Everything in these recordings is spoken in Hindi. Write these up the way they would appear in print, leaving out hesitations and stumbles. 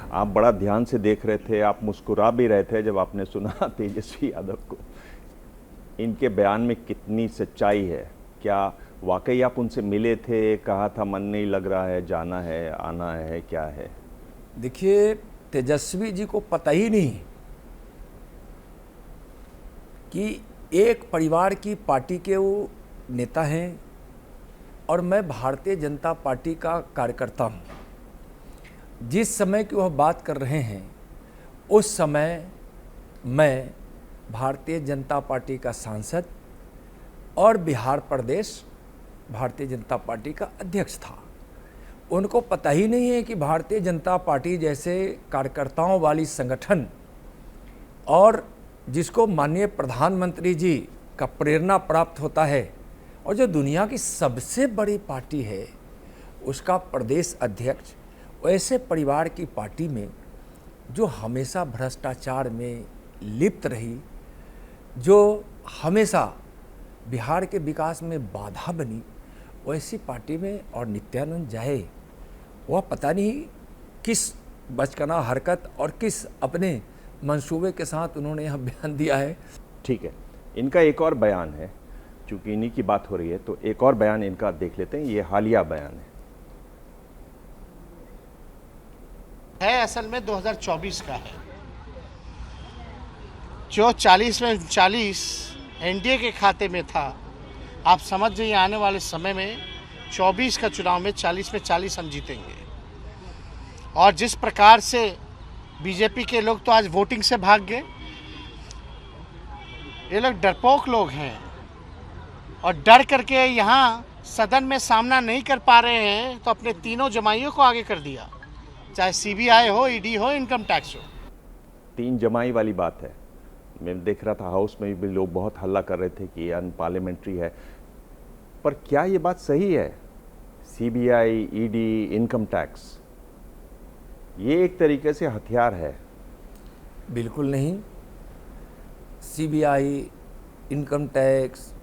आप बड़ा ध्यान से देख रहे थे, आप मुस्कुरा भी रहे थे जब आपने सुना तेजस्वी यादव को। इनके बयान में कितनी सच्चाई है? क्या वाकई आप उनसे मिले थे, कहा था मन नहीं लग रहा है, जाना है, आना है, क्या है? देखिए, तेजस्वी जी को पता ही नहीं कि एक परिवार की पार्टी के वो नेता हैं और मैं भारतीय जनता पार्टी का कार्यकर्ता हूँ। जिस समय की वह बात कर रहे हैं उस समय मैं भारतीय जनता पार्टी का सांसद और बिहार प्रदेश भारतीय जनता पार्टी का अध्यक्ष था। उनको पता ही नहीं है कि भारतीय जनता पार्टी जैसे कार्यकर्ताओं वाली संगठन और जिसको माननीय प्रधानमंत्री जी का प्रेरणा प्राप्त होता है और जो दुनिया की सबसे बड़ी पार्टी है उसका प्रदेश अध्यक्ष ऐसे परिवार की पार्टी में जो हमेशा भ्रष्टाचार में लिप्त रही, जो हमेशा बिहार के विकास में बाधा बनी, वैसी पार्टी में और नित्यानंद जाए, वह पता नहीं किस बचकाना हरकत और किस अपने मंसूबे के साथ उन्होंने यह बयान दिया है। ठीक है, इनका एक और बयान है, चूंकि इन्हीं की बात हो रही है तो एक और बयान इनका देख लेते हैं। ये हालिया बयान है असल में 2024 का है, जो 40 में 40 एनडीए के खाते में था। आप समझ जाइए आने वाले समय में 24 का चुनाव में 40 में 40 हम जीतेंगे। और जिस प्रकार से बीजेपी के लोग तो आज वोटिंग से भाग गए, ये लोग डरपोक लोग हैं और डर करके यहाँ सदन में सामना नहीं कर पा रहे हैं तो अपने तीनों जमाइयों को आगे कर दिया, चाहे सीबीआई हो, ईडी हो, इनकम टैक्स हो। 3 जमाई वाली बात है। मैं देख रहा था हाउस में भी लोग बहुत हल्ला कर रहे थे कि अनपार्लियामेंट्री है, पर क्या ये बात सही है? सीबीआई, ईडी, इनकम टैक्स, ये एक तरीके से हथियार है। बिल्कुल नहीं। सीबीआई, इनकम टैक्स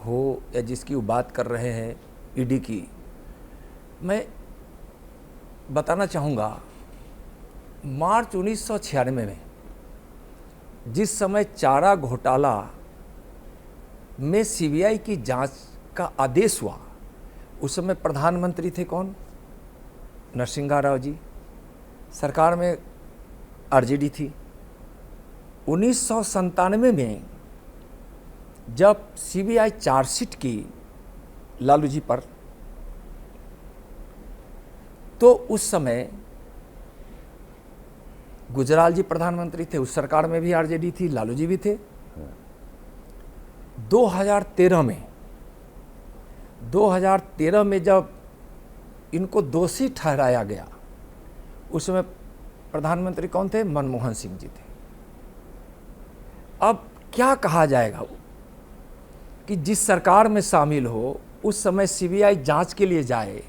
हो या जिसकी वो बात कर रहे हैं ईडी की, मैं बताना चाहूँगा मार्च 1996 में जिस समय चारा घोटाला में सीबीआई की जांच का आदेश हुआ, उस समय प्रधानमंत्री थे कौन? नरसिंह राव जी। सरकार में आरजेडी थी। 1997 में जब सीबीआई चार्जशीट की लालू जी पर, तो उस समय गुजराल जी प्रधानमंत्री थे, उस सरकार में भी आरजेडी थी, लालू जी भी थे। 2013 में जब इनको दोषी ठहराया गया, उस समय प्रधानमंत्री कौन थे? मनमोहन सिंह जी थे। अब क्या कहा जाएगा कि जिस सरकार में शामिल हो उस समय सीबीआई जांच के लिए जाए,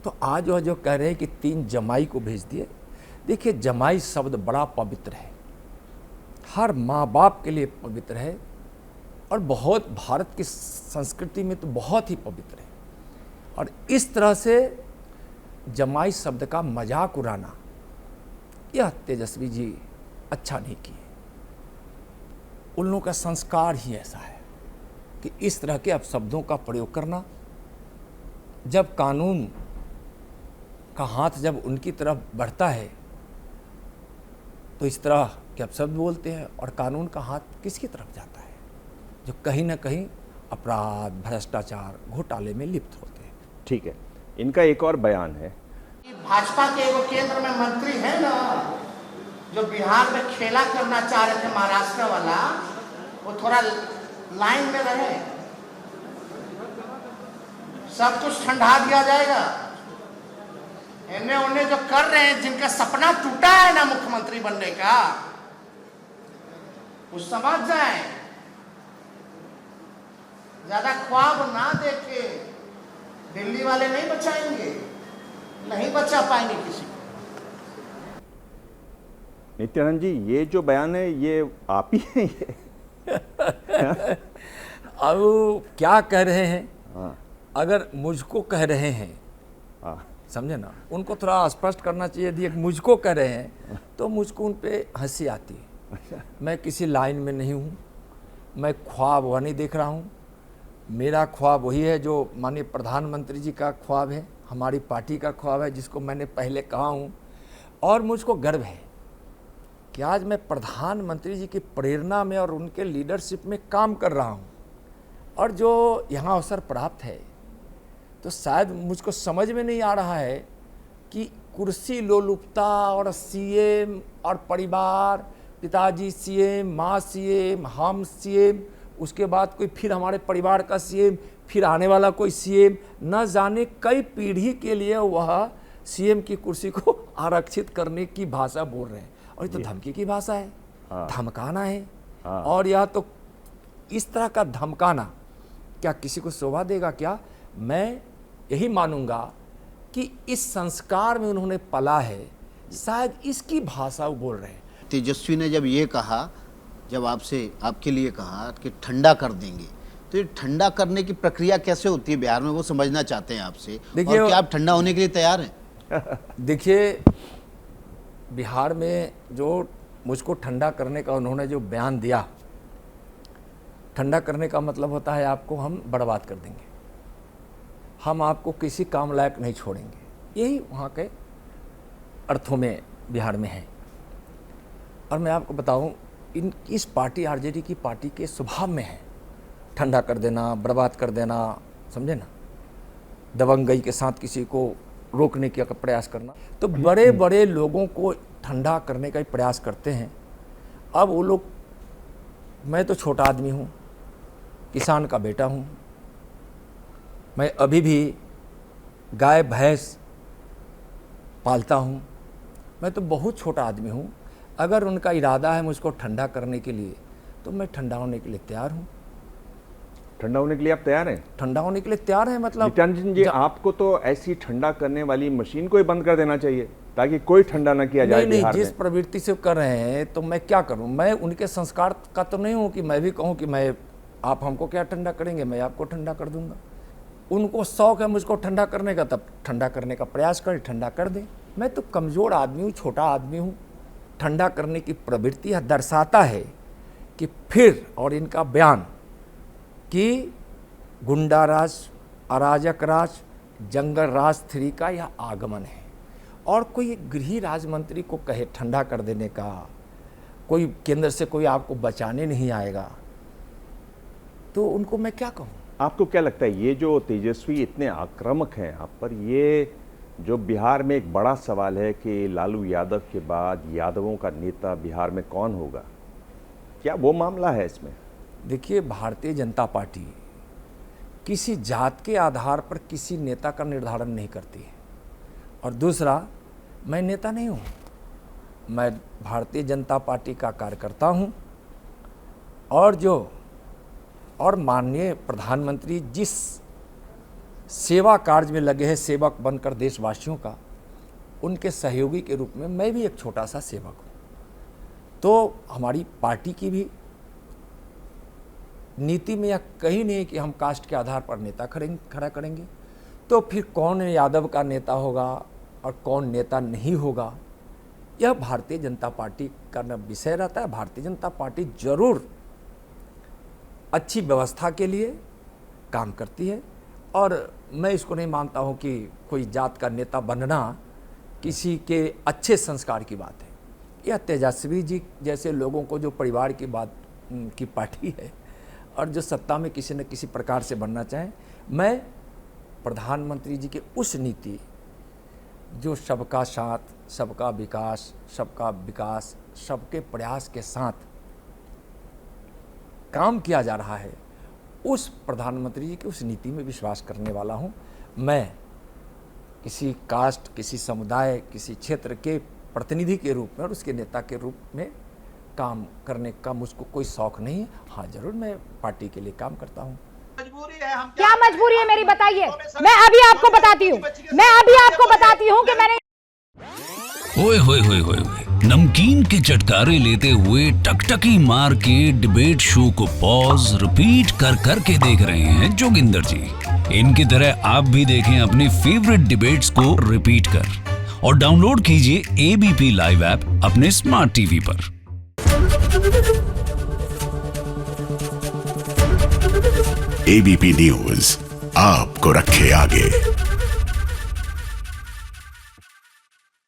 तो आज वह जो कह रहे हैं कि 3 जमाई को भेज दिए। देखिए, जमाई शब्द बड़ा पवित्र है, हर माँ बाप के लिए पवित्र है और बहुत भारत की संस्कृति में तो बहुत ही पवित्र है। और इस तरह से जमाई शब्द का मजाक उड़ाना, यह तेजस्वी जी अच्छा नहीं किए। उन लोगों का संस्कार ही ऐसा है कि इस तरह के अपशब्दों का प्रयोग करना, जब कानून का हाथ जब उनकी तरफ बढ़ता है तो इस तरह के अपशब्द बोलते हैं, और कानून का हाथ किसकी तरफ जाता है? जो कहीं ना कहीं अपराध, भ्रष्टाचार, घोटाले में लिप्त होते हैं। ठीक है, इनका एक और बयान है। भाजपा के एगो केंद्र में मंत्री है ना, जो बिहार में खेला करना चाह रहे थे महाराष्ट्र वाला, वो थोड़ा लाइन में रहे, सब कुछ ठंडा दिया जाएगा। इन्हें उन्हें जो कर रहे हैं, जिनका सपना टूटा है ना मुख्यमंत्री बनने का, वो समझ जाए, ज्यादा ख्वाब ना देखे। दिल्ली वाले नहीं बचाएंगे, नहीं बचा पाएंगे किसी को। नित्यानंद जी, ये जो बयान है ये आप ही हैं ये? अब क्या कह रहे हैं? हाँ, अगर मुझको कह रहे हैं हाँ, समझे ना, उनको थोड़ा स्पष्ट करना चाहिए। यदि एक मुझको कह रहे हैं तो मुझको उन पे हंसी आती है। मैं किसी लाइन में नहीं हूँ, मैं ख्वाब वह नहीं देख रहा हूँ। मेरा ख्वाब वही है जो माननीय प्रधानमंत्री जी का ख्वाब है, हमारी पार्टी का ख्वाब है, जिसको मैंने पहले कहा हूँ। और मुझको गर्व है कि आज मैं प्रधानमंत्री जी की प्रेरणा में और उनके लीडरशिप में काम कर रहा हूँ। और जो यहाँ अवसर प्राप्त है तो शायद मुझको समझ में नहीं आ रहा है कि कुर्सी लोलुपता और सीएम और परिवार, पिताजी सीएम, माँ सीएम, हम सीएम, उसके बाद कोई फिर हमारे परिवार का सीएम, फिर आने वाला कोई सीएम, न जाने कई पीढ़ी के लिए वह सीएम की कुर्सी को आरक्षित करने की भाषा बोल रहे हैं। और ये तो धमकी की भाषा है, धमकाना है। और यह तो इस तरह का धमकाना क्या किसी को शोभा देगा क्या? मैं यही मानूंगा कि इस संस्कार में उन्होंने पला है, शायद इसकी भाषा वो बोल रहे हैं। तेजस्वी ने जब ये कहा, जब आपसे आपके लिए कहा कि ठंडा कर देंगे, तो ये ठंडा करने की प्रक्रिया कैसे होती है बिहार में, वो समझना चाहते हैं आपसे। देखिए, और क्या आप ठंडा होने के लिए तैयार हैं? देखिए, बिहार में जो मुझको ठंडा करने का उन्होंने जो बयान दिया, ठंडा करने का मतलब होता है आपको हम बर्बाद कर देंगे, हम आपको किसी काम लायक नहीं छोड़ेंगे। यही वहाँ के अर्थों में बिहार में है। और मैं आपको बताऊं, इस पार्टी आरजेडी की पार्टी के स्वभाव में है ठंडा कर देना, बर्बाद कर देना, समझे ना, दबंगई के साथ किसी को रोकने का प्रयास करना। तो बड़े बड़े लोगों को ठंडा करने का ही प्रयास करते हैं। अब वो लोग, मैं तो छोटा आदमी हूँ, किसान का बेटा हूँ, मैं अभी भी गाय भैंस पालता हूँ, मैं तो बहुत छोटा आदमी हूँ। अगर उनका इरादा है मुझको ठंडा करने के लिए तो मैं ठंडा होने के लिए तैयार हूँ। ठंडा होने के लिए आप तैयार हैं? ठंडा होने के लिए तैयार है मतलब नित्यानंद जी, आपको तो ऐसी ठंडा करने वाली मशीन को ही बंद कर देना चाहिए ताकि कोई ठंडा ना किया जाए। नहीं, जिस प्रवृत्ति से कर रहे हैं तो मैं क्या करूं? मैं उनके संस्कार का तो नहीं हूं कि मैं भी कहूं कि मैं, आप हमको क्या ठंडा करेंगे, मैं आपको ठंडा कर दूंगा। उनको शौक है मुझको ठंडा करने का, तब ठंडा करने का प्रयास करें, ठंडा कर दें। मैं तो कमज़ोर आदमी हूँ, छोटा आदमी हूँ। ठंडा करने की प्रवृत्ति यह दर्शाता है कि फिर, और इनका बयान कि गुंडा राज, अराजक राज, जंगल राज 3 का यह आगमन है। और कोई गृह राज्य मंत्री को कहे ठंडा कर देने का, कोई केंद्र से कोई आपको बचाने नहीं आएगा, तो उनको मैं क्या कहूँ? आपको क्या लगता है, ये जो तेजस्वी इतने आक्रामक हैं आप पर, ये जो बिहार में एक बड़ा सवाल है कि लालू यादव के बाद यादवों का नेता बिहार में कौन होगा, क्या वो मामला है इसमें? देखिए, भारतीय जनता पार्टी किसी जात के आधार पर किसी नेता का निर्धारण नहीं करती है। और दूसरा, मैं नेता नहीं हूँ, मैं भारतीय जनता पार्टी का कार्यकर्ता हूँ। और माननीय प्रधानमंत्री जिस सेवा कार्य में लगे हैं, सेवक बनकर देशवासियों का, उनके सहयोगी के रूप में मैं भी एक छोटा सा सेवक हूँ। तो हमारी पार्टी की भी नीति में यह कहीं नहीं कि हम कास्ट के आधार पर नेता खड़ा करेंगे। तो फिर कौन यादव का नेता होगा और कौन नेता नहीं होगा, यह भारतीय जनता पार्टी का विषय रहता है। भारतीय जनता पार्टी जरूर अच्छी व्यवस्था के लिए काम करती है। और मैं इसको नहीं मानता हूँ कि कोई जात का नेता बनना किसी के अच्छे संस्कार की बात है। यह तेजस्वी जी जैसे लोगों को, जो परिवार की बात की पार्टी है और जो सत्ता में किसी न किसी प्रकार से बनना चाहें, मैं प्रधानमंत्री जी के उस नीति जो सबका साथ, सबका विकास, सबके प्रयास के साथ काम किया जा रहा है, उस प्रधानमंत्री जी की उस नीति में विश्वास करने वाला हूं। मैं किसी कास्ट, किसी समुदाय, किसी क्षेत्र के प्रतिनिधि के रूप में और उसके नेता के रूप में काम करने का मुझको कोई शौक नहीं है। हाँ, जरूर मैं पार्टी के लिए काम करता हूँ। क्या मजबूरी है मेरी, बताइए। मैं अभी आपको बताती हूँ कि मैंने ओए होए होए होए होए, नमकीन के चटकारे लेते हुए टकटकी मार के डिबेट शो को पॉज रिपीट कर करके देख रहे हैं जोगिंदर जी। इनकी तरह आप भी देखें अपनी फेवरेट डिबेट्स को रिपीट कर और डाउनलोड कीजिए एबीपी लाइव ऐप अपने स्मार्ट टीवी पर। एबीपी न्यूज आपको रखे आगे।